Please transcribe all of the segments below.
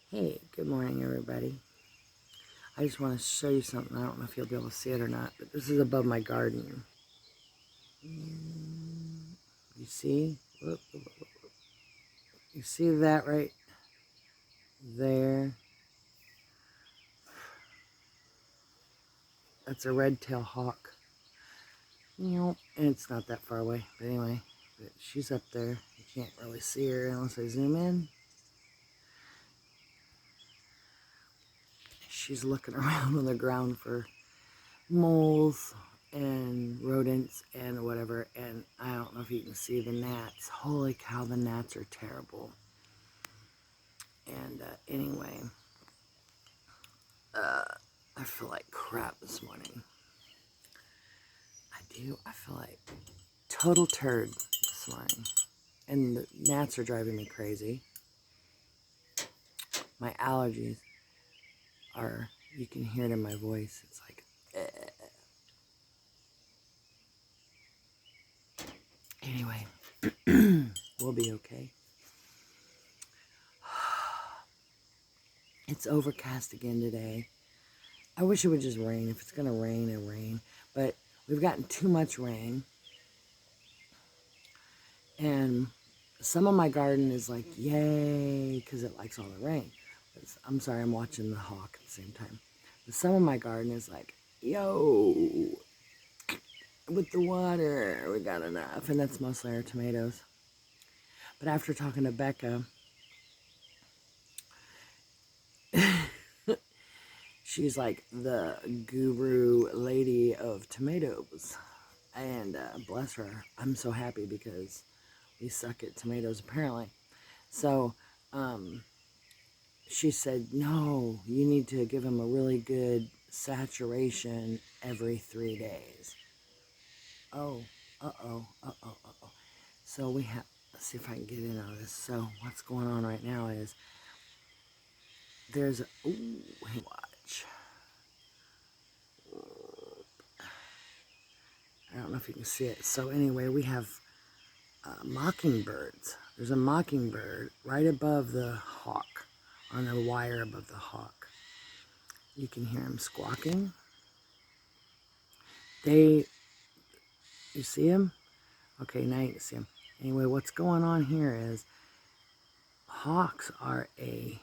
Hey, good morning, everybody. I just want to show you something. I don't know if you'll be able to see it or not, but this is above my garden. You see? Whoop, whoop, whoop, whoop. You see that right there? That's a red-tailed hawk. And it's not that far away, but anyway, she's up there. You can't really see her unless I zoom in. She's looking around on the ground for moles and rodents and whatever, and I don't know if you can see the gnats. Holy cow, the gnats are terrible. And anyway, I feel like crap this morning. I do. I feel like total turd this morning. And the gnats are driving me crazy. My allergies are, you can hear it in my voice. It's like, Anyway, we'll be okay. It's overcast again today. I wish it would just rain. If it's going to rain, it rain. But we've gotten too much rain. And some of my garden is like, yay, because it likes all the rain. I'm sorry, I'm watching the hawk at the same time. But some of my garden is like, yo, with the water, we got enough. And that's mostly our tomatoes. But after talking to Becca, she's like the guru lady of tomatoes. And bless her, I'm so happy because we suck at tomatoes apparently. So she said, no, you need to give them a really good saturation every 3 days. Oh, uh-oh. So we have, let's see if I can get in on this. So what's going on right now is there's a, ooh, watch. I don't know if you can see it. So anyway, we have mockingbirds. There's a mockingbird right above the hawk, on the wire above the hawk. You can hear him squawking. You see him? Okay, now you can see him. Anyway, what's going on here is hawks are a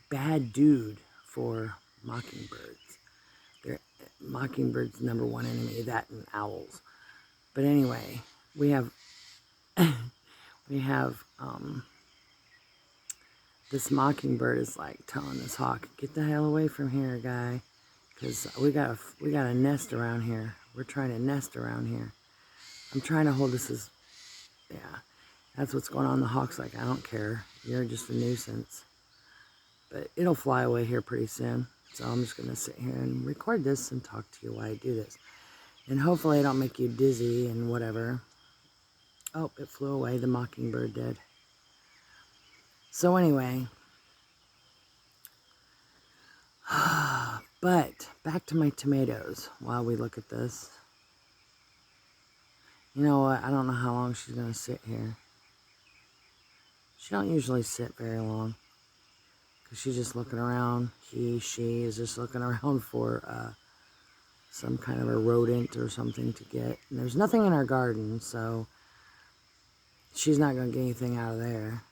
bad dude for mockingbirds. They're mockingbirds' number one enemy, that and owls. But anyway, we have this mockingbird is like telling this hawk, get the hell away from here, guy, because we got a nest around here. We're trying to nest around here. I'm trying to hold this as, yeah, that's what's going on. The hawk's like, I don't care. You're just a nuisance. But it'll fly away here pretty soon. So I'm just going to sit here and record this and talk to you while I do this. And hopefully I don't make you dizzy and whatever. Oh, it flew away. The mockingbird did. So anyway. But back to my tomatoes while we look at this. You know what? I don't know how long she's going to sit here. She don't usually sit very long. Because she's just looking around. She is just looking around for some kind of a rodent or something to get. And there's nothing in our garden, so she's not going to get anything out of there.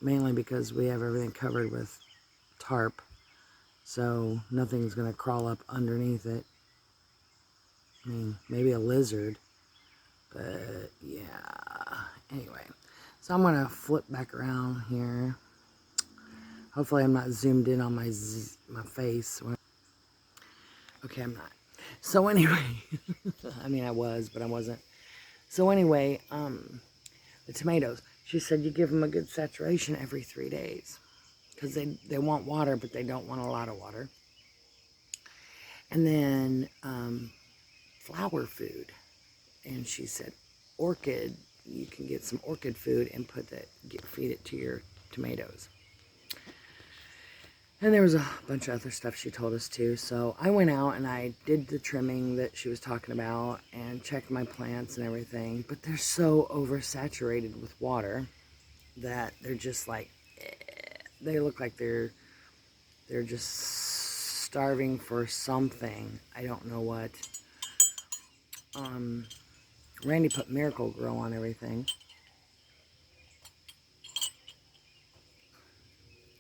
Mainly because we have everything covered with tarp. So nothing's going to crawl up underneath it. I mean, maybe a lizard. But yeah. Anyway. So I'm going to flip back around here. Hopefully I'm not zoomed in on my face. Okay, I'm not. So anyway, I mean I was, but I wasn't. So anyway, the tomatoes. She said you give them a good saturation every 3 days. Because they want water, but they don't want a lot of water. And then flower food. And she said orchid, you can get some orchid food and feed it to your tomatoes. And there was a bunch of other stuff she told us too. So I went out and I did the trimming that she was talking about and checked my plants and everything. But they're so oversaturated with water that they're just like, they look like they're just starving for something. I don't know what. Randy put Miracle Grow on everything,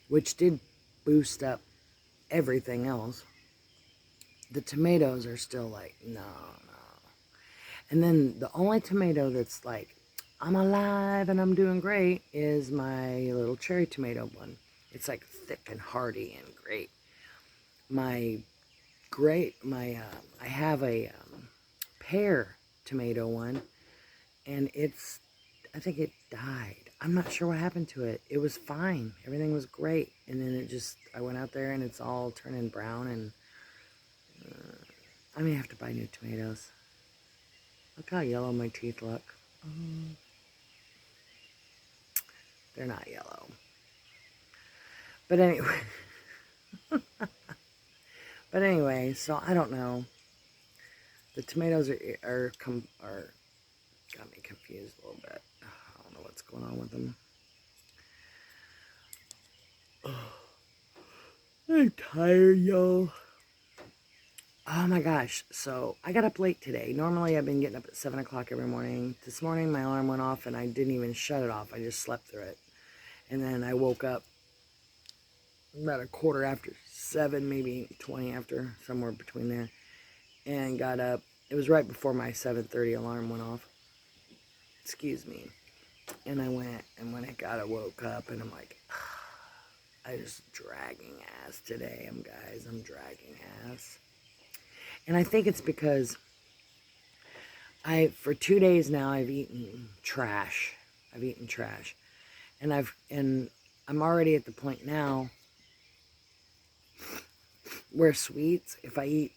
which did boost up everything else. The tomatoes are still like, no. And then the only tomato that's like, I'm alive and I'm doing great is my little cherry tomato one. It's like thick and hearty and great. I have a pear tomato one, and I think it died. I'm not sure what happened to it. It was fine. Everything was great. And then I went out there and it's all turning brown, and I may have to buy new tomatoes. Look how yellow my teeth look. They're not yellow. But anyway, so I don't know. The tomatoes are got me confused a little bit. I don't know what's going on with them. I'm tired, y'all. Oh my gosh. So I got up late today. Normally I've been getting up at 7 o'clock every morning. This morning my alarm went off and I didn't even shut it off. I just slept through it. And then I woke up about 7:15, maybe 20 after, somewhere between there. And got up. It was right before my 7:30 alarm went off. Excuse me. And I went, and when I woke up, and I'm like, I was dragging ass today, I'm dragging ass. And I think it's because for 2 days now, I've eaten trash. And I'm already at the point now where sweets, if I eat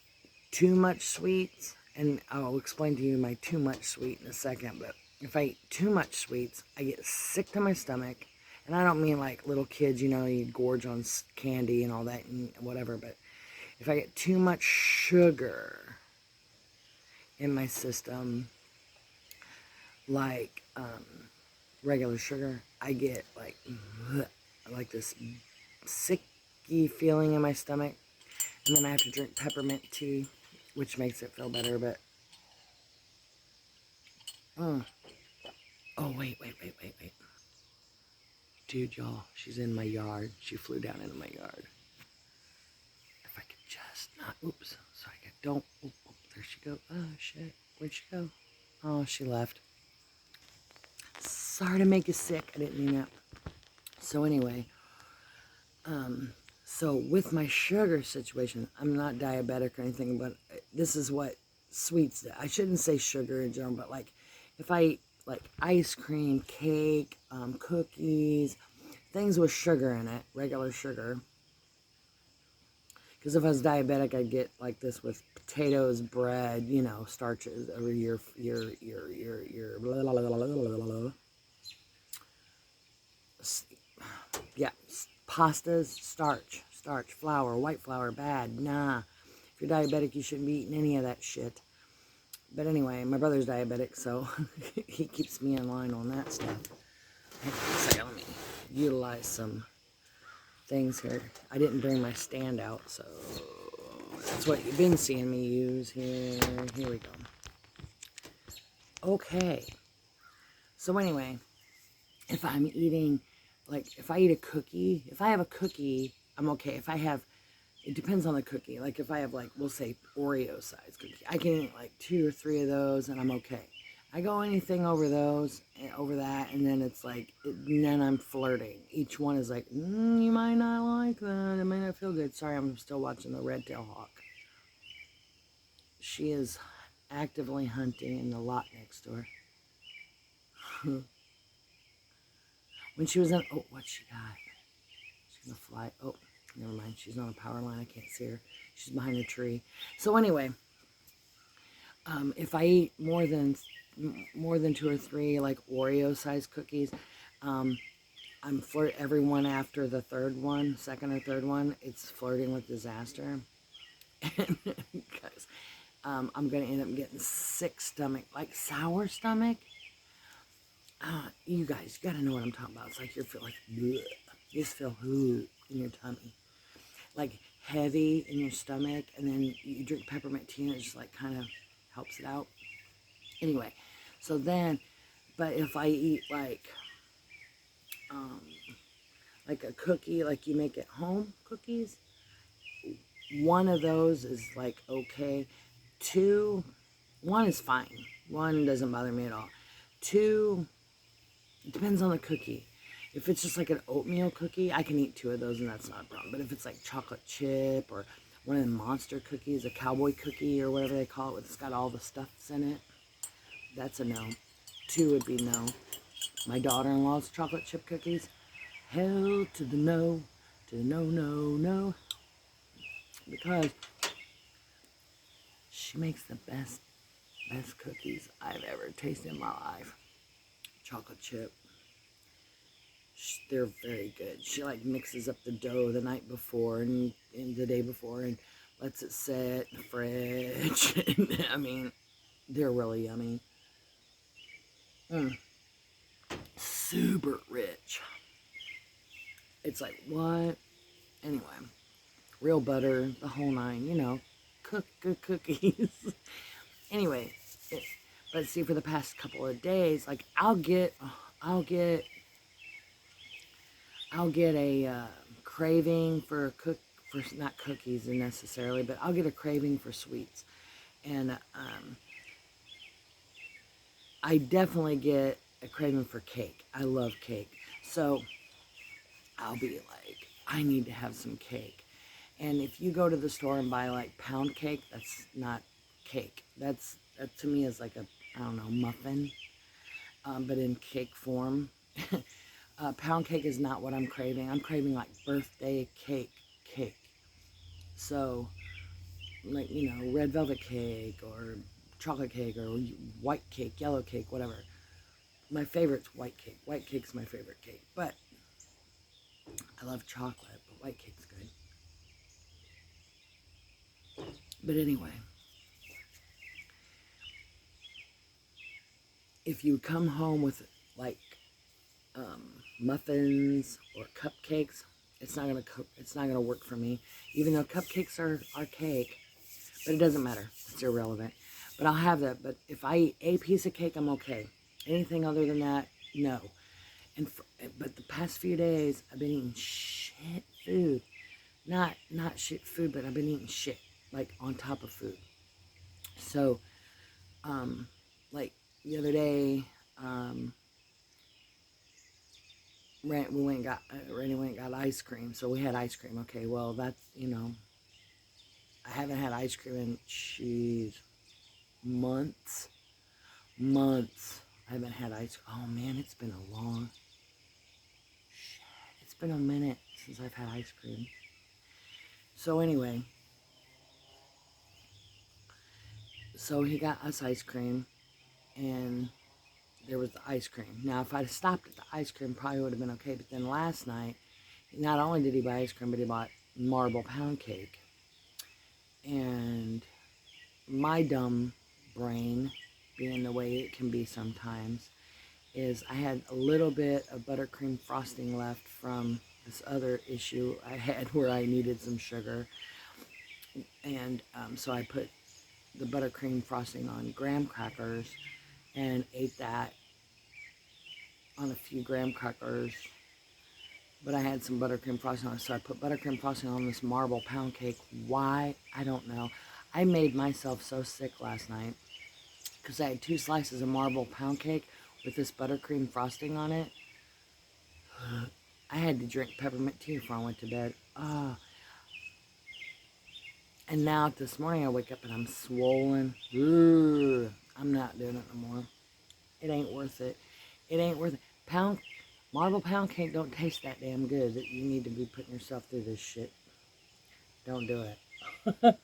too much sweets, and I'll explain to you my too much sweet in a second, but if I eat too much sweets, I get sick to my stomach. And I don't mean like little kids, you gorge on candy and all that and whatever, but if I get too much sugar in my system, like regular sugar, I get like this sicky feeling in my stomach. And then I have to drink peppermint tea, which makes it feel better, but oh, wait. Dude, y'all, she's in my yard. She flew down into my yard. If I could just not, oops, sorry, don't, there she go. Oh, shit, where'd she go? Oh, she left. Sorry to make you sick, I didn't mean that. So anyway, so with my sugar situation, I'm not diabetic or anything, but this is what sweets do. I shouldn't say sugar in general, but like, if I eat like ice cream, cake, cookies, things with sugar in it, regular sugar. Because if I was diabetic, I'd get like this with potatoes, bread, starches, or your blah, blah, blah, blah, blah, blah. Yeah, pastas, starch, flour, white flour, bad, nah. If you're diabetic, you shouldn't be eating any of that shit. But anyway, my brother's diabetic, so he keeps me in line on that stuff. So let me utilize some things here. I didn't bring my stand out, so that's what you've been seeing me use here. Here we go. Okay. So anyway, if I'm eating, like, if I eat a cookie, if I have a cookie, I'm okay. It depends on the cookie. Like, if I have, like, we'll say Oreo-sized cookie, I can eat, like, 2 or 3 of those, and I'm okay. I go anything over that, and then it's like, then I'm flirting. Each one is like, you might not like that. It might not feel good. Sorry, I'm still watching the red-tailed hawk. She is actively hunting in the lot next door. When she was in, oh, what she got? She's gonna fly. Oh, never mind. She's on a power line. I can't see her. She's behind a tree. So anyway, if I eat more than 2 or 3 like Oreo-sized cookies, I'm every one after the second or third one, it's flirting with disaster. Because I'm gonna end up getting sick stomach, like sour stomach. You guys, you gotta know what I'm talking about. It's like you feel like, bleh. You just feel in your tummy. Like heavy in your stomach, and then you drink peppermint tea and it just like kind of helps it out. Anyway, so then, but if I eat like a cookie, like you make at home cookies, one of those is like okay. One is fine. One doesn't bother me at all. Two, it depends on the cookie. If it's just like an oatmeal cookie, I can eat 2 of those and that's not a problem. But if it's like chocolate chip or one of the monster cookies, a cowboy cookie or whatever they call it, it's got all the stuffs in it, that's a no. 2 would be no. My daughter-in-law's chocolate chip cookies, hell to the no, to the no, no, no. Because she makes the best cookies I've ever tasted in my life. Chocolate chip. They're very good. She like mixes up the dough the night before and the day before and lets it set in the fridge. I mean, they're really yummy. Super rich. It's like, what? Anyway, real butter, the whole 9, you know, cook good cookies. Anyway, but see, for the past couple of days, like I'll get a craving for not cookies necessarily, but I'll get a craving for sweets, and I definitely get a craving for cake. I love cake, so I'll be like, I need to have some cake. And if you go to the store and buy like pound cake, that's not cake. That to me is like a, I don't know, muffin, but in cake form. Pound cake is not what I'm craving. I'm craving like birthday cake. So, like, you know, red velvet cake or chocolate cake or white cake, yellow cake, whatever. My favorite's white cake. White cake's my favorite cake. But I love chocolate, but white cake's good. But anyway, if you come home with like muffins or cupcakes, it's not gonna work for me. Even though cupcakes are cake, but it doesn't matter. It's irrelevant. But I'll have that. But if I eat a piece of cake, I'm okay. Anything other than that, no. But the past few days, I've been eating shit food. Not shit food, but I've been eating shit, like on top of food. So, like the other day, Randy went and got ice cream. So we had ice cream. Okay, well that's, you know, I haven't had ice cream in, jeez, months. I haven't had ice cream. Oh man, it's been a long, it's been a minute since I've had ice cream. So anyway, so he got us ice cream, and there was the ice cream. Now, if I'd stopped at the ice cream, probably would have been okay. But then last night, not only did he buy ice cream, but he bought marble pound cake. And my dumb brain, being the way it can be sometimes, is I had a little bit of buttercream frosting left from this other issue I had where I needed some sugar. And so I put the buttercream frosting on graham crackers and ate that on a few graham crackers. But I had some buttercream frosting on it, so I put buttercream frosting on this marble pound cake. Why? I don't know. I made myself so sick last night because I had 2 slices of marble pound cake with this buttercream frosting on it. I had to drink peppermint tea before I went to bed. And now this morning I wake up and I'm swollen. Ugh, I'm not doing it no more. It ain't worth it. It ain't worth it. Marble pound cake don't taste that damn good that you need to be putting yourself through this shit. Don't do it.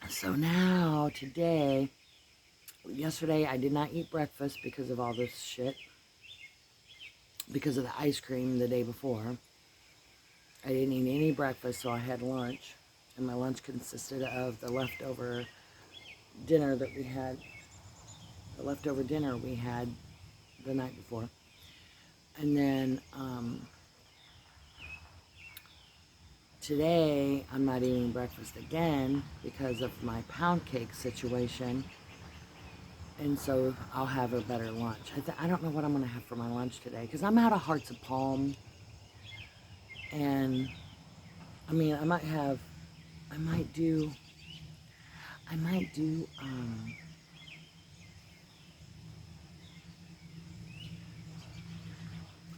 So now, yesterday I did not eat breakfast because of all this shit. Because of the ice cream the day before. I didn't eat any breakfast, so I had lunch. And my lunch consisted of the leftover dinner we had the night before. And then today I'm not eating breakfast again because of my pound cake situation. And so I'll have a better lunch. I don't know what I'm going to have for my lunch today because I'm out of Hearts of Palm. And I mean, I might do,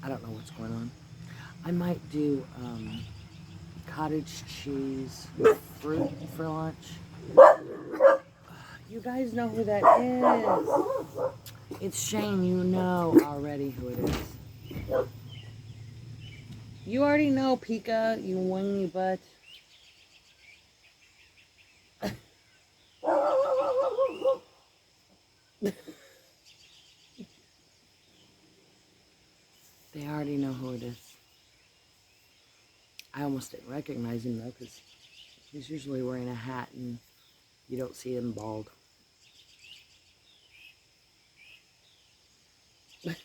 I don't know what's going on. I might do cottage cheese with fruit for lunch. You guys know who that is. It's Shane, you know already who it is. You already know, Pika, you whiny butt. They already know who it is. I almost didn't recognize him though, because he's usually wearing a hat and you don't see him bald. But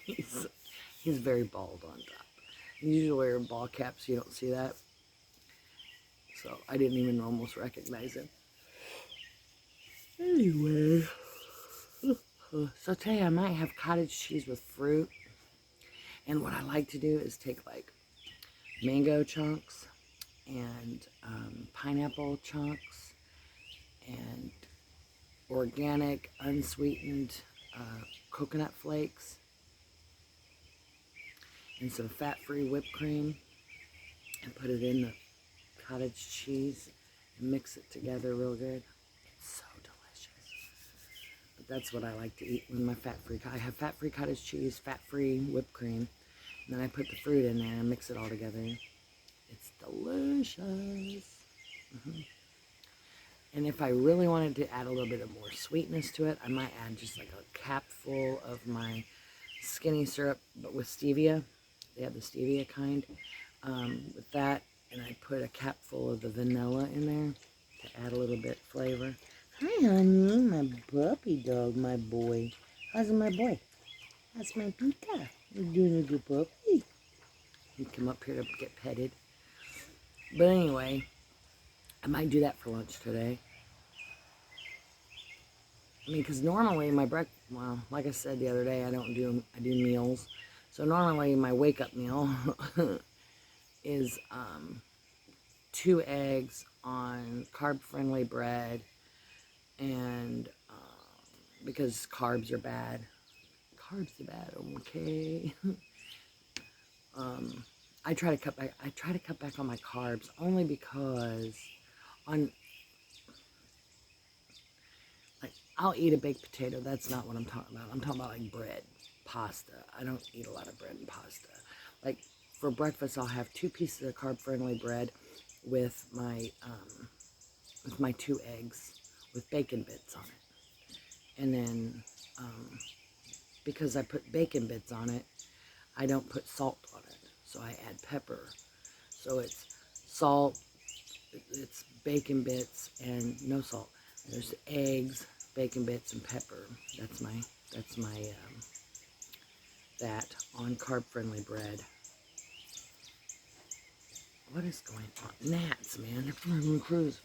he's very bald on top. He usually wears ball caps, you don't see that. So I didn't even almost recognize him. Anyway, so today I might have cottage cheese with fruit. And what I like to do is take like mango chunks and pineapple chunks and organic unsweetened coconut flakes and some fat-free whipped cream and put it in the cottage cheese and mix it together real good. It's so delicious. But that's what I like to eat with my fat-free. I have fat-free cottage cheese, fat-free whipped cream, and then I put the fruit in there and mix it all together. It's delicious. And if I really wanted to add a little bit of more sweetness to it, I might add just like a capful of my skinny syrup, but with stevia. They have the stevia kind. With that, and I put a capful of the vanilla in there to add a little bit flavor. Hi, honey, my puppy dog, my boy. How's my boy? That's my Pika. You're doing a good puppy. He come up here to get petted. But anyway, I might do that for lunch today. I mean, because normally my well, like I said the other day, I do meals. So normally my wake-up meal is 2 eggs on carb-friendly bread, and because carbs are bad. Carbs are bad, okay? I try to cut back. I try to cut back on my carbs only because I'll eat a baked potato. That's not what I'm talking about. I'm talking about like bread, pasta. I don't eat a lot of bread and pasta. Like for breakfast, I'll have 2 pieces of carb-friendly bread with my 2 eggs with bacon bits on it. And then because I put bacon bits on it, I don't put salt on it. So I add pepper. So it's salt, it's bacon bits, and no salt. There's eggs, bacon bits, and pepper. That's my that on carb-friendly bread. What is going on? Gnats, man. They're from the cruise.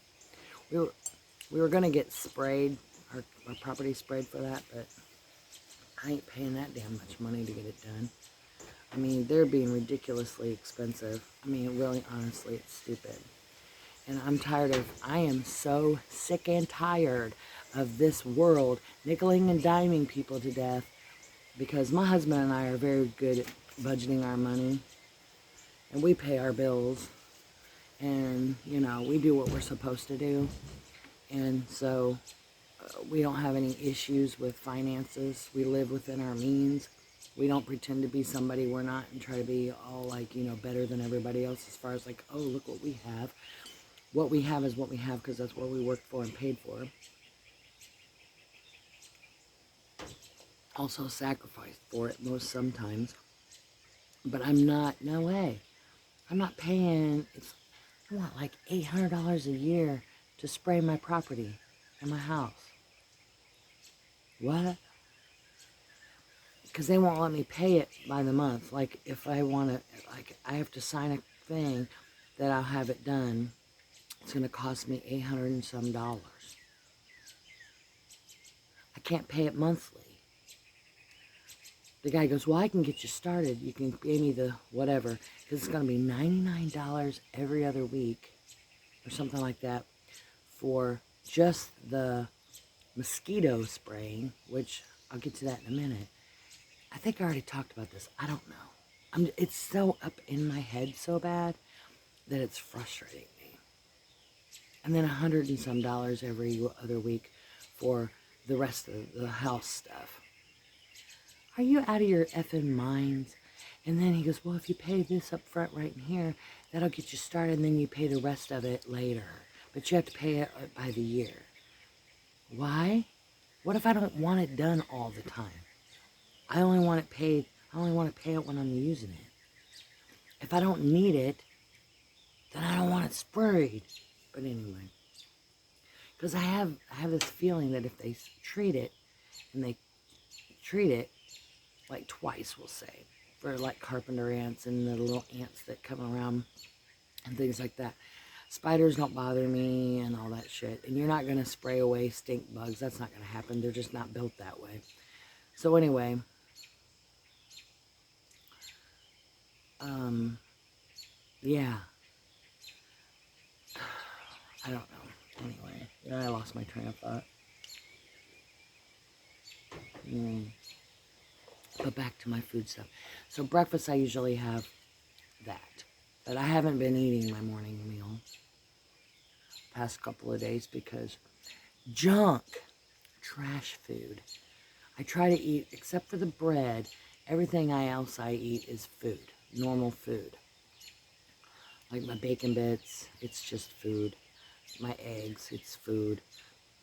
We were gonna get sprayed, our property sprayed for that, but I ain't paying that damn much money to get it done. I mean, they're being ridiculously expensive. I mean, really, honestly, it's stupid. And I am so sick and tired of this world nickeling and diming people to death, because my husband and I are very good at budgeting our money, and we pay our bills, and, you know, we do what we're supposed to do, and so we don't have any issues with finances. We live within our means. We don't pretend to be somebody we're not and try to be all like, you know, better than everybody else as far as like, oh, look what we have. What we have is what we have because that's what we worked for and paid for. Also sacrificed for it most sometimes. But I'm not, no way. I'm not paying, I want like $800 a year to spray my property and my house. What? because they won't let me pay it by the month. Like, if I want to, like, I have to sign a thing that I'll have it done. It's going to cost me $800 and some dollars. I can't pay it monthly. The guy goes, well, I can get you started. You can pay me the whatever. Because it's going to be $99 every other week or something like that for just the mosquito spraying, which I'll get to that in a minute. I think I already talked about this. I don't know. It's so up in my head so bad that it's frustrating me. And then $100 and some dollars every other week for the rest of the house stuff. Are you out of your effing minds? And then he goes, well, if you pay this up front right in here, that'll get you started, and then you pay the rest of it later. But you have to pay it by the year. Why? What if I don't want it done all the time? I only want it paid. I only want to pay it when I'm using it. If I don't need it, then I don't want it sprayed. But anyway, because I have this feeling that if they treat it, and they treat it like twice, we'll say, for like carpenter ants and the little ants that come around and things like that. Spiders don't bother me and all that shit. And you're not going to spray away stink bugs. That's not going to happen. They're just not built that way. So anyway, yeah. I don't know. Anyway, I lost my train of thought. But back to my food stuff. So breakfast, I usually have that. But I haven't been eating my morning meal past couple of days because junk, trash food. I try to eat, except for the bread, everything else I eat is food, normal food. Like my bacon bits, it's just food. My eggs, it's food.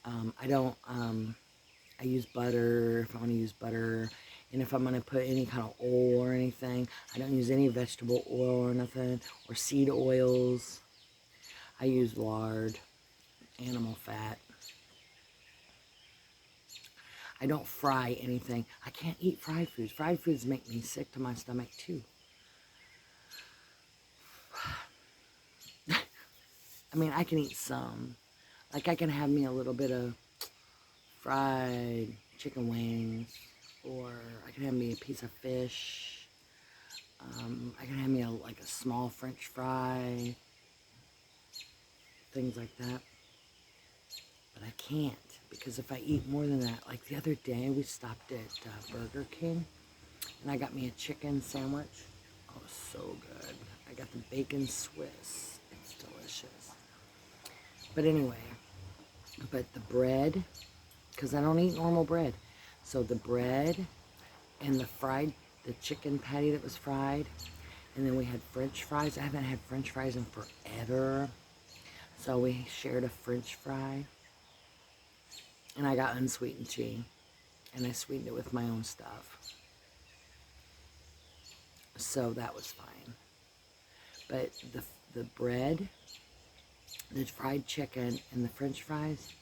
I use butter if I want to use butter. And if I'm going to put any kind of oil or anything, I don't use any vegetable oil or nothing, or seed oils. I use lard, animal fat. I don't fry anything. I can't eat fried foods. Fried foods make me sick to my stomach too. I mean, I can eat some. Like, I can have me a little bit of fried chicken wings, or I can have me a piece of fish. I can have me like a small French fry, things like that. But I can't, because if I eat more than that, like the other day we stopped at Burger King, and I got me a chicken sandwich. Oh, so good. I got the bacon Swiss. It's delicious. But anyway, but the bread, because I don't eat normal bread. So the bread and the chicken patty that was fried, and then we had French fries. I haven't had French fries in forever. So we shared a French fry, and I got unsweetened tea, and I sweetened it with my own stuff. So that was fine. But the bread, the fried chicken, and the French fries,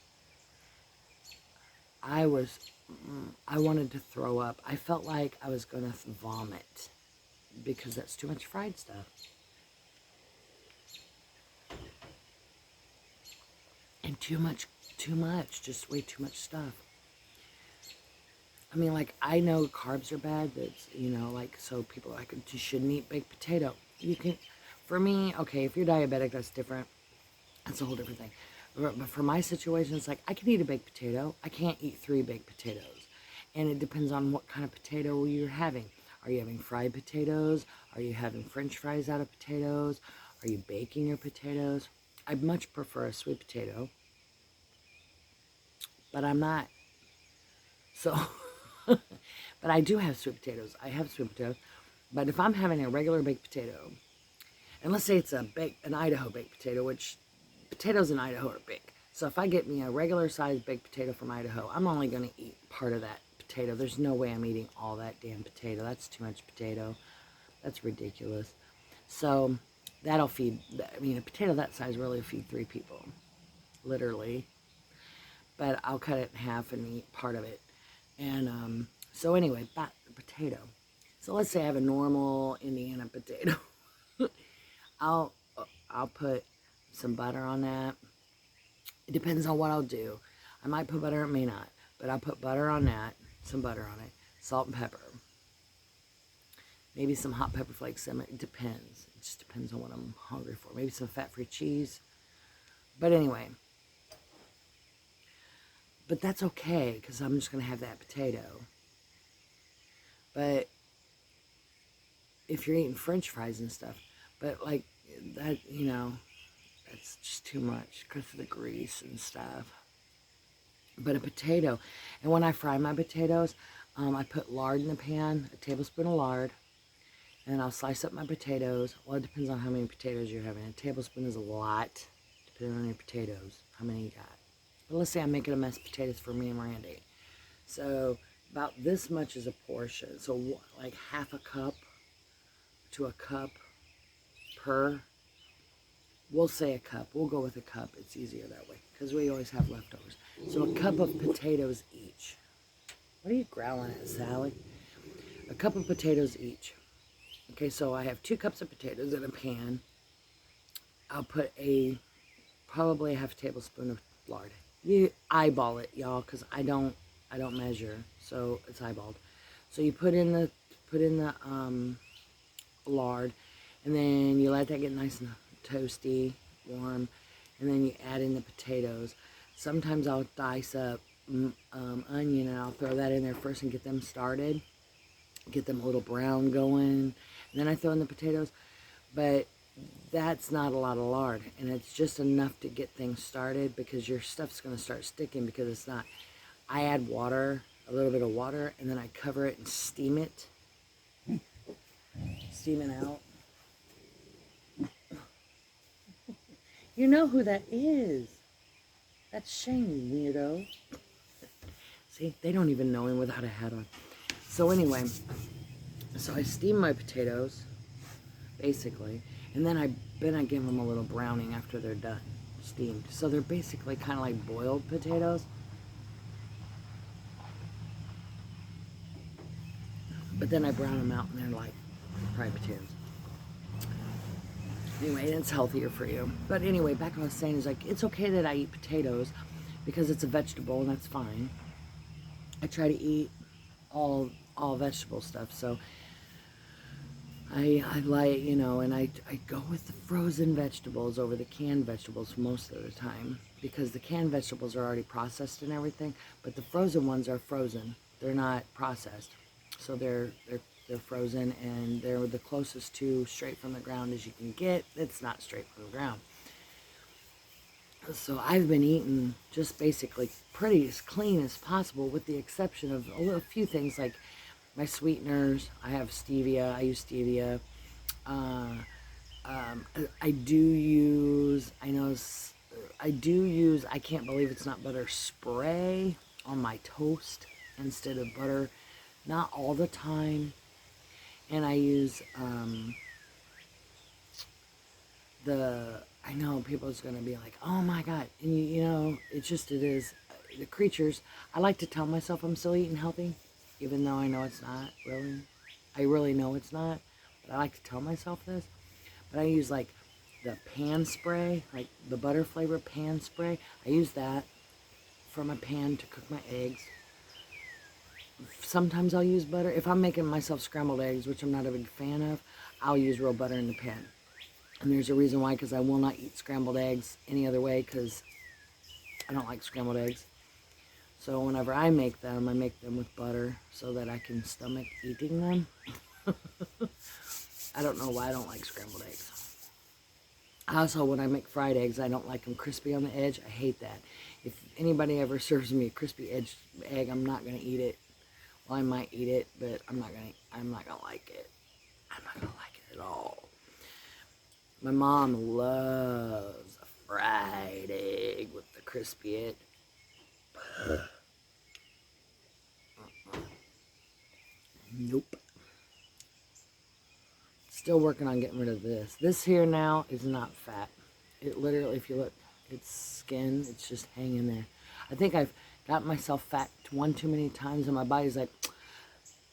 I wanted to throw up. I felt like I was going to vomit because that's too much fried stuff. And too much, just way too much stuff. I mean, like, I know carbs are bad. That's, like, so people are like, you shouldn't eat baked potato. You can, for me, okay, if you're diabetic, that's different. That's a whole different thing. But for my situation, it's like, I can eat a baked potato. I can't eat 3 baked potatoes. And it depends on what kind of potato you're having. Are you having fried potatoes? Are you having French fries out of potatoes? Are you baking your potatoes? I much prefer a sweet potato. But I'm not. So, but I do have sweet potatoes. I have sweet potatoes. But if I'm having a regular baked potato, and let's say it's an Idaho baked potato, which potatoes in Idaho are big. So if I get me a regular sized baked potato from Idaho, I'm only going to eat part of that potato. There's no way I'm eating all that damn potato. That's too much potato. That's ridiculous. So that'll feed, a potato that size really will feed 3 people. Literally. But I'll cut it in half and eat part of it. And So anyway, back to the potato. So let's say I have a normal Indiana potato. I'll I'll put some butter on that. It depends on what I'll do. I might put butter, it may not, but I'll put butter on that, some butter on it, salt and pepper, maybe some hot pepper flakes. It depends. It just depends on what I'm hungry for. Maybe some fat-free cheese. But anyway, but that's okay because I'm just gonna have that potato. But if you're eating French fries and stuff, but like that, you know, that's just too much because of the grease and stuff. But a potato, and when I fry my potatoes, I put lard in the pan, a tablespoon of lard, and I'll slice up my potatoes. Well, it depends on how many potatoes you're having. A tablespoon is a lot, depending on your potatoes, how many you got. But let's say I'm making a mashed potatoes for me and Randy. So about this much is a portion. So like half a cup to a cup per. We'll say a cup. We'll go with a cup. It's easier that way because we always have leftovers. So a cup of potatoes each. What are you growling at, Sally? A cup of potatoes each. Okay, so I have 2 cups of potatoes in a pan. I'll put probably a half tablespoon of lard. You eyeball it, y'all, because I don't measure, so it's eyeballed. So you put in the lard, and then you let that get nice and toasty, warm, and then you add in the potatoes. Sometimes I'll dice up onion, and I'll throw that in there first and get them started, get them a little brown going, and then I throw in the potatoes. But that's not a lot of lard, and it's just enough to get things started because your stuff's going to start sticking because it's not. I add water, a little bit of water, and then I cover it and steam it. Steam it out. You know who that is. That's Shane, weirdo. See, they don't even know him without a hat on. So anyway, so I steam my potatoes, basically, and then I give them a little browning after they're done, steamed. So they're basically kind of like boiled potatoes. But then I brown them out and they're like fried potatoes. Anyway, it's healthier for you. But anyway, back to what I was saying is like, it's okay that I eat potatoes because it's a vegetable and that's fine. I try to eat all vegetable stuff. So I like, you know, and I go with the frozen vegetables over the canned vegetables most of the time because the canned vegetables are already processed and everything, but the frozen ones are frozen. They're not processed. So they're frozen and they're the closest to straight from the ground as you can get. It's not straight from the ground. So I've been eating just basically pretty as clean as possible with the exception of a few things like my sweeteners. I have stevia. I use stevia. I do use, I can't believe it's not butter spray on my toast instead of butter. Not all the time. And I use I know people's going to be like, oh my God. And you know, it is. The creatures, I like to tell myself I'm still eating healthy, even though I know it's not, really. I really know it's not, but I like to tell myself this. But I use like the pan spray, like the butter flavor pan spray. I use that for my pan to cook my eggs. Sometimes I'll use butter. If I'm making myself scrambled eggs, which I'm not a big fan of, I'll use real butter in the pan. And there's a reason why, because I will not eat scrambled eggs any other way, because I don't like scrambled eggs. So whenever I make them with butter so that I can stomach eating them. I don't know why I don't like scrambled eggs. Also, when I make fried eggs, I don't like them crispy on the edge. I hate that. If anybody ever serves me a crispy edge egg, I'm not going to eat it. Well, I might eat it, but I'm not gonna like it. I'm not gonna like it at all. My mom loves a fried egg with the crispy edge. Nope. Still working on getting rid of this. This here now is not fat. It literally, if you look, it's skin. It's just hanging there. I think I've got myself fat one too many times, and my body's like,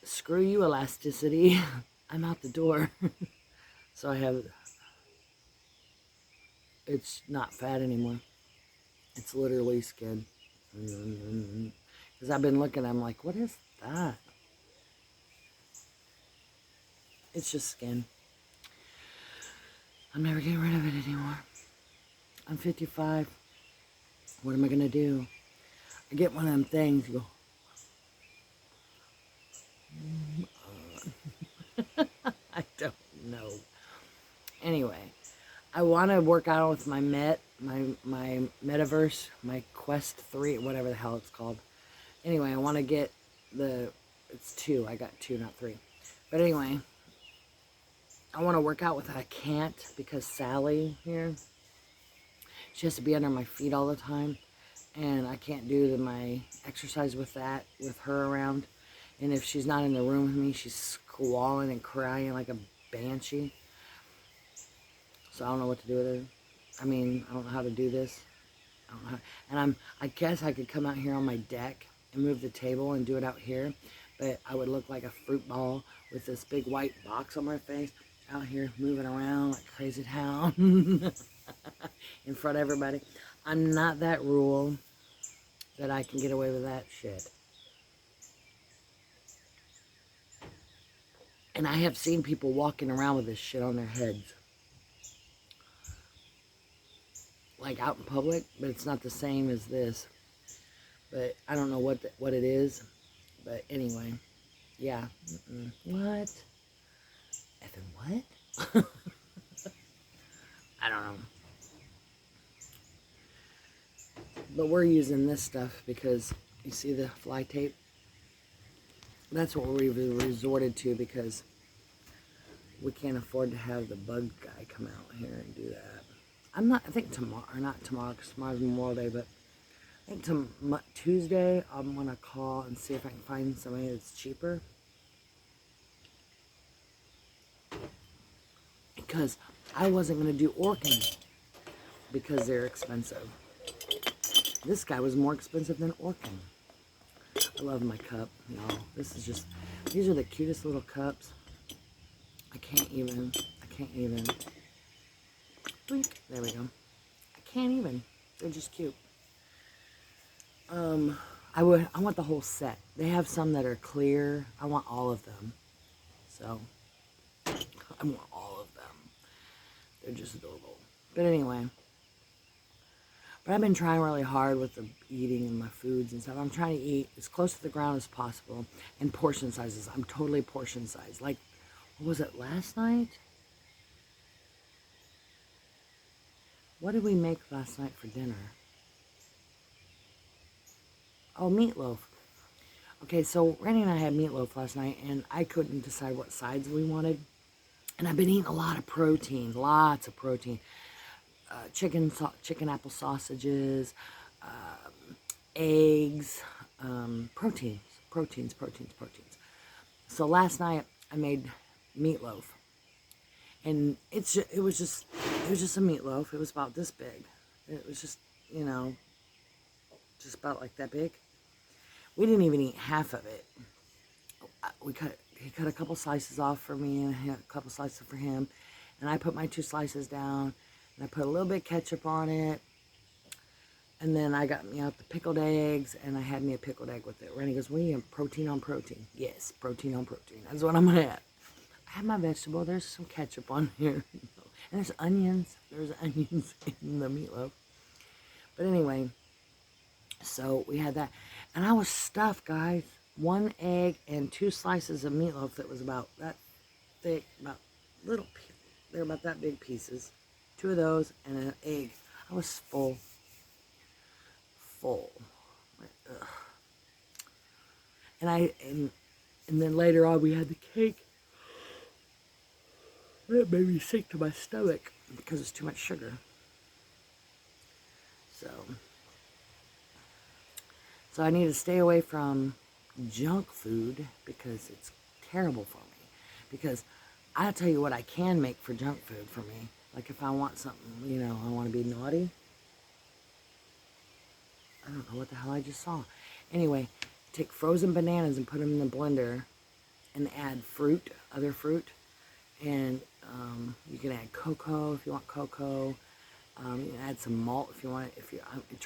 screw you, elasticity. I'm out the door. So it's not fat anymore. It's literally skin. Because I've been looking, I'm like, what is that? It's just skin. I'm never getting rid of it anymore. I'm 55. What am I going to do? I get one of them things, you go, I don't know. Anyway, I want to work out with my my metaverse, my Quest 3, whatever the hell it's called. Anyway, I want to get it's 2. I got 2, not 3. But anyway, I want to work out with it. I can't because Sally here, she has to be under my feet all the time. And I can't do my exercise with her around. And if she's not in the room with me, she's squalling and crying like a banshee. So I don't know what to do with her. I mean, I don't know how to do this. I don't know how, and I guess I could come out here on my deck and move the table and do it out here. But I would look like a fruit ball with this big white box on my face out here moving around like a crazy town in front of everybody. I'm not that rural that I can get away with that shit. And I have seen people walking around with this shit on their heads. Like out in public, but it's not the same as this. But I don't know what it is. But anyway, yeah. What? Effing what? I don't know. But we're using this stuff because you see the fly tape? That's what we've resorted to because we can't afford to have the bug guy come out here and do that. I think tomorrow, or not tomorrow, because tomorrow's Memorial Day, but I think Tuesday, I'm going to call and see if I can find somebody that's cheaper. Because I wasn't going to do Orkin because they're expensive. This guy was more expensive than Orkin. I love my cup. No, these are the cutest little cups. I can't even. Blink. There we go. I can't even. They're just cute. I want the whole set. They have some that are clear. I want all of them. So, I want all of them. They're just adorable. But anyway. But I've been trying really hard with the eating and my foods and stuff. I'm trying to eat as close to the ground as possible. And portion sizes. I'm totally portion size. Like, what was it, last night? What did we make last night for dinner? Oh, meatloaf. Okay, so Randy and I had meatloaf last night, and I couldn't decide what sides we wanted. And I've been eating a lot of protein, lots of protein. Chicken apple sausages, eggs, proteins. So last night I made meatloaf, and it was just a meatloaf. It was about this big. It was just, just about like that big. We didn't even eat half of it. He cut a couple slices off for me and a couple slices for him, and I put my 2 slices down. And I put a little bit of ketchup on it. And then I got me out the pickled eggs. And I had me a pickled egg with it. Randy goes, what are you having? Protein on protein. Yes, protein on protein. That's what I'm going to have. I have my vegetable. There's some ketchup on here. And there's onions. There's onions in the meatloaf. But anyway, so we had that. And I was stuffed, guys. 1 egg and 2 slices of meatloaf that was about that thick. They're about that big pieces. 2 of those and an egg. I was full. Ugh. And then later on we had the cake. It made me sick to my stomach because it's too much sugar. So I need to stay away from junk food because it's terrible for me. Because I'll tell you what I can make for junk food for me. Like if I want something, I want to be naughty. I don't know what the hell I just saw. Anyway, take frozen bananas and put them in the blender and add fruit, other fruit. And you can add cocoa if you want cocoa. You can add some malt if you want it. If you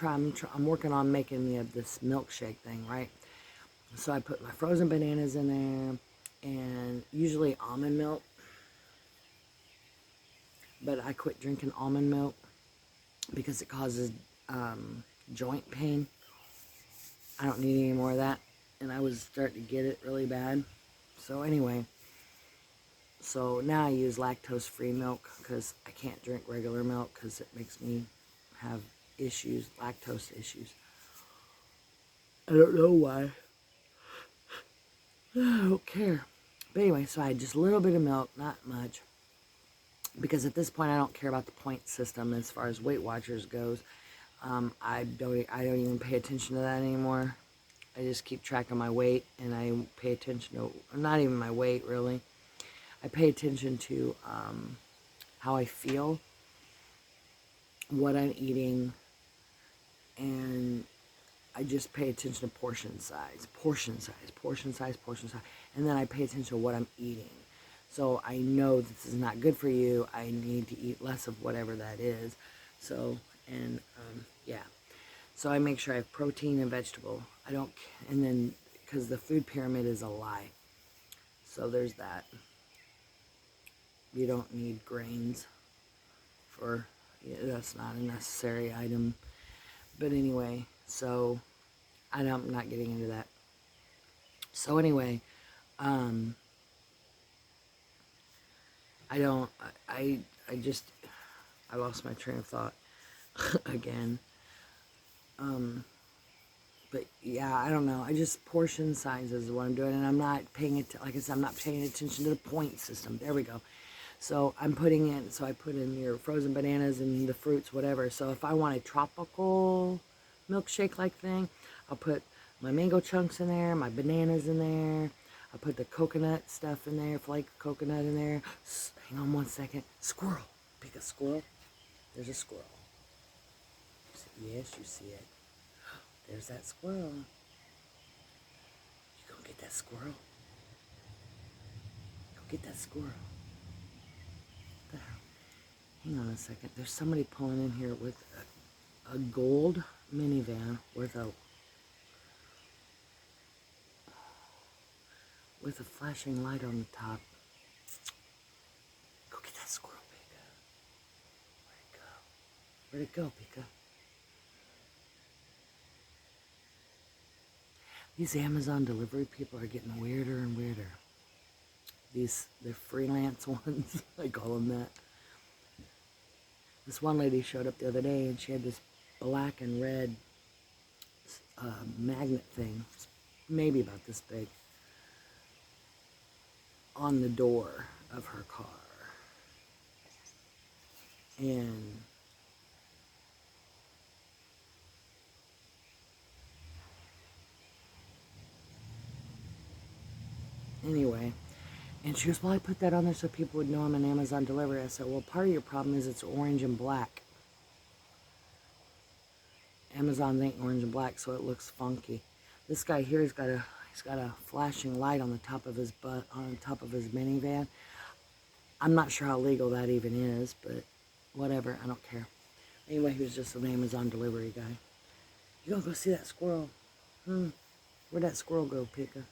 I'm working on making this milkshake thing, right? So I put my frozen bananas in there, and usually almond milk. But I quit drinking almond milk because it causes joint pain. I don't need any more of that, and I was starting to get it really bad. So anyway, so now I use lactose-free milk because I can't drink regular milk because it makes me have issues, lactose issues. I don't know why. I don't care. But anyway, so I had just a little bit of milk, not much. Because at this point, I don't care about the point system as far as Weight Watchers goes. I don't even pay attention to that anymore. I just keep track of my weight, and I pay attention to, not even my weight, really. I pay attention to how I feel, what I'm eating, and I just pay attention to portion size. And then I pay attention to what I'm eating. So I know this is not good for you. I need to eat less of whatever that is. So, and yeah. So I make sure I have protein and vegetable. I don't, and then, because the food pyramid is a lie. So there's that. You don't need grains for, yeah, that's not a necessary item. But anyway, so I'm not getting into that. So anyway, I lost my train of thought again. But yeah, I don't know. I just portion sizes is what I'm doing, and I'm not paying it. Like I said, I'm not paying attention to the point system. There we go. So I'm putting in. So I put in your frozen bananas and the fruits, whatever. So if I want a tropical milkshake like thing, I'll put my mango chunks in there, my bananas in there. I put the coconut stuff in there, flake coconut in there. Hang on one second. Squirrel. Pick a squirrel. There's a squirrel. Yes, you see it. There's that squirrel. You gonna get that squirrel? Go get that squirrel. What the hell? Hang on a second. There's somebody pulling in here with a gold minivan with a flashing light on the top. Go get that squirrel, Pika. Where'd it go, Pika? These Amazon delivery people are getting weirder and weirder. They're freelance ones. I call them that. This one lady showed up the other day, and she had this black and red magnet thing, maybe about this big, on the door of her car. And anyway, and she goes, well, I put that on there so people would know I'm an Amazon delivery. I said, well, part of your problem is it's orange and black. Amazon ain't orange and black, so it looks funky. This guy here, he's got a flashing light on the top of his minivan. I'm not sure how legal that even is, but whatever, I don't care. Anyway, he was just an Amazon delivery guy. You gonna go see that squirrel? Where'd that squirrel go, Pika?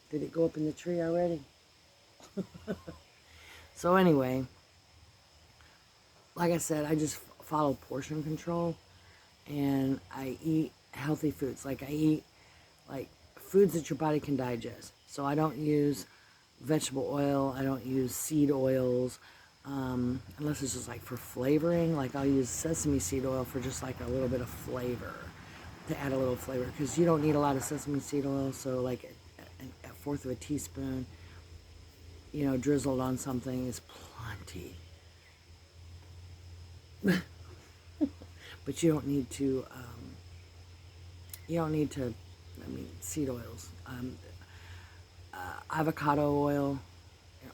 Did it go up in the tree already? So anyway, like I said, I just follow portion control, and I eat healthy foods. Like I eat like foods that your body can digest. So I don't use vegetable oil. I don't use seed oils, unless it's just like for flavoring. Like I'll use sesame seed oil for just like a little bit of flavor, to add a little flavor, because you don't need a lot of sesame seed oil. So like a fourth of a teaspoon, you know, drizzled on something is plenty. But you don't need to, I mean, seed oils, avocado oil,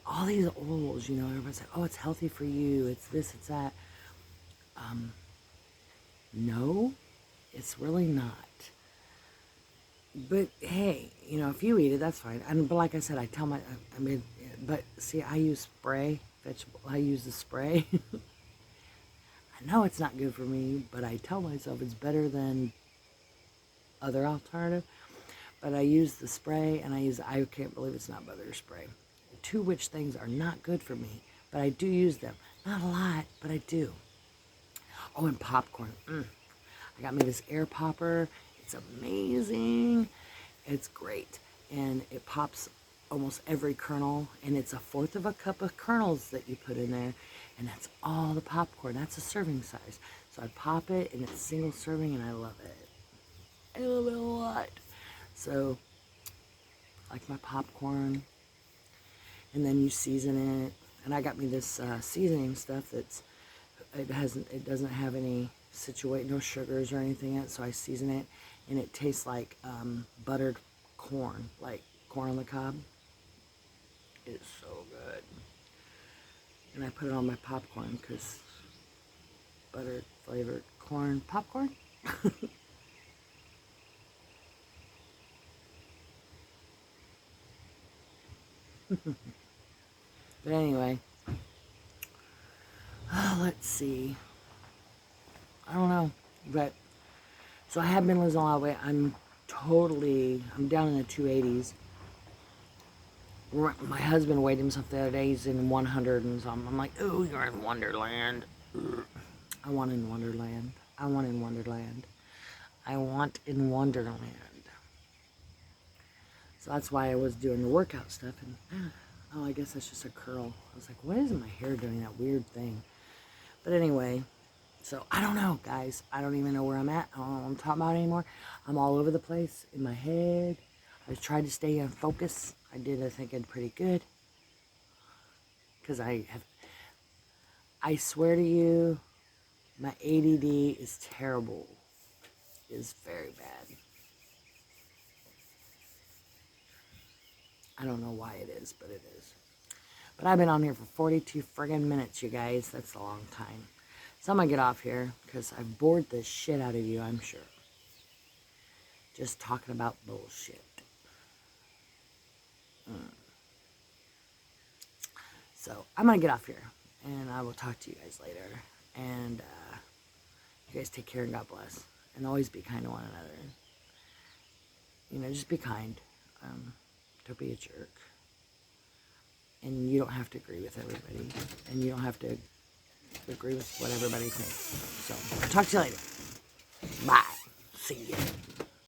all these oils, you know, everybody's like, oh, it's healthy for you, it's this, it's that. No, it's really not. But hey, you know, if you eat it, that's fine. But like I said, I tell I mean, but see, I use spray, vegetable, I use the spray. I know it's not good for me, but I tell myself it's better than other alternative. But I use the spray, and I can't believe it's not butter spray. Two which things are not good for me, but I do use them. Not a lot, but I do. Oh, and popcorn. I got me this air popper. It's amazing. It's great. And it pops almost every kernel. And it's a fourth of a cup of kernels that you put in there. And that's all the popcorn. That's a serving size. So I pop it, and it's single serving, and I love it. I love it a lot. So, like my popcorn. And then you season it. And I got me this seasoning stuff it doesn't have any no sugars or anything in it, so I season it, and it tastes like buttered corn, like corn on the cob. It's so good. And I put it on my popcorn because buttered flavored corn popcorn. But anyway, let's see. I don't know, but so I have been losing a lot of weight. I'm down in the 280s. My husband weighed himself the other day. He's in 100 and something. I'm like, ooh, you're in Wonderland. I want in Wonderland. I want in Wonderland. I want in Wonderland. So that's why I was doing the workout stuff. And oh, I guess that's just a curl. I was like, what is my hair doing that weird thing? But anyway, so I don't know, guys. I don't even know where I'm at. I don't know what I'm talking about anymore. I'm all over the place in my head. I tried to stay on focus. I think I did pretty good. Because I swear to you, my ADD is terrible. It's very bad. I don't know why it is, but it is. But I've been on here for 42 friggin' minutes, you guys. That's a long time. So I'm going to get off here because I've bored the shit out of you, I'm sure. Just talking about bullshit. So I'm going to get off here, and I will talk to you guys later. And you guys take care and God bless. And always be kind to one another. You know, just be kind. Don't be a jerk. And you don't have to agree with everybody. And you don't have to agree with what everybody thinks. So, I'll talk to you later. Bye. See ya.